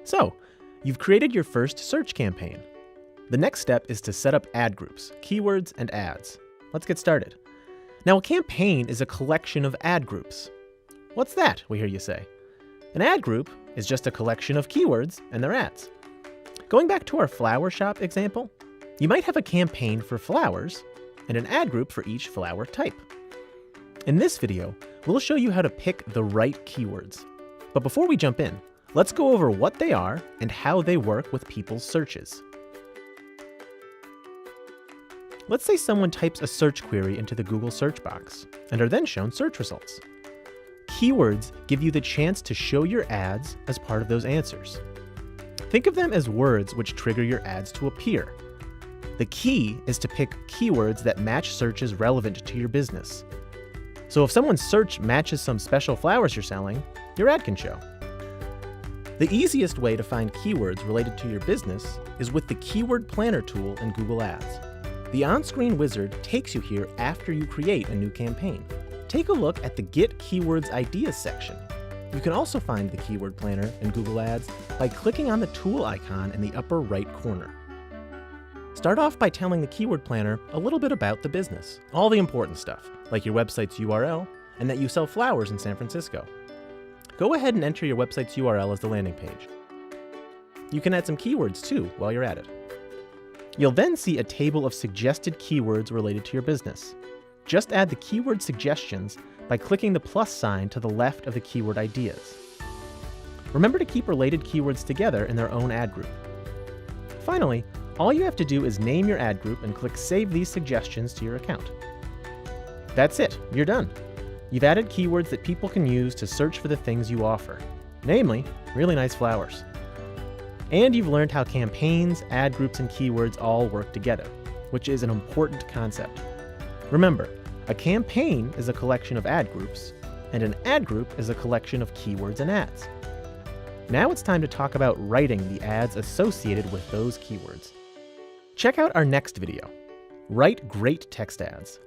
So, you've created your first search campaign. The next step is to set up ad groups, keywords, and ads. Let's get started. Now, a campaign is a collection of ad groups. What's that, we hear you say? An ad group is just a collection of keywords and their ads. Going back to our flower shop example, you might have a campaign for flowers and an ad group for each flower type. In this video, we'll show you how to pick the right keywords. But before we jump in, let's go over what they are and how they work with people's searches. Let's say someone types a search query into the Google search box and are then shown search results. Keywords give you the chance to show your ads as part of those answers. Think of them as words which trigger your ads to appear. The key is to pick keywords that match searches relevant to your business. So if someone's search matches some special flowers you're selling, your ad can show. The easiest way to find keywords related to your business is with the Keyword Planner tool in Google Ads. The on-screen wizard takes you here after you create a new campaign. Take a look at the Get Keywords Ideas section. You can also find the Keyword Planner in Google Ads by clicking on the tool icon in the upper right corner. Start off by telling the Keyword Planner a little bit about the business, all the important stuff, like your website's URL and that you sell flowers in San Francisco. Go ahead and enter your website's URL as the landing page. You can add some keywords too while you're at it. You'll then see a table of suggested keywords related to your business. Just add the keyword suggestions by clicking the plus sign to the left of the keyword ideas. Remember to keep related keywords together in their own ad group. Finally, all you have to do is name your ad group and click Save these suggestions to your account. That's it, you're done. You've added keywords that people can use to search for the things you offer, namely, really nice flowers. And you've learned how campaigns, ad groups, and keywords all work together, which is an important concept. Remember, a campaign is a collection of ad groups, and an ad group is a collection of keywords and ads. Now it's time to talk about writing the ads associated with those keywords. Check out our next video, Write Great Text Ads.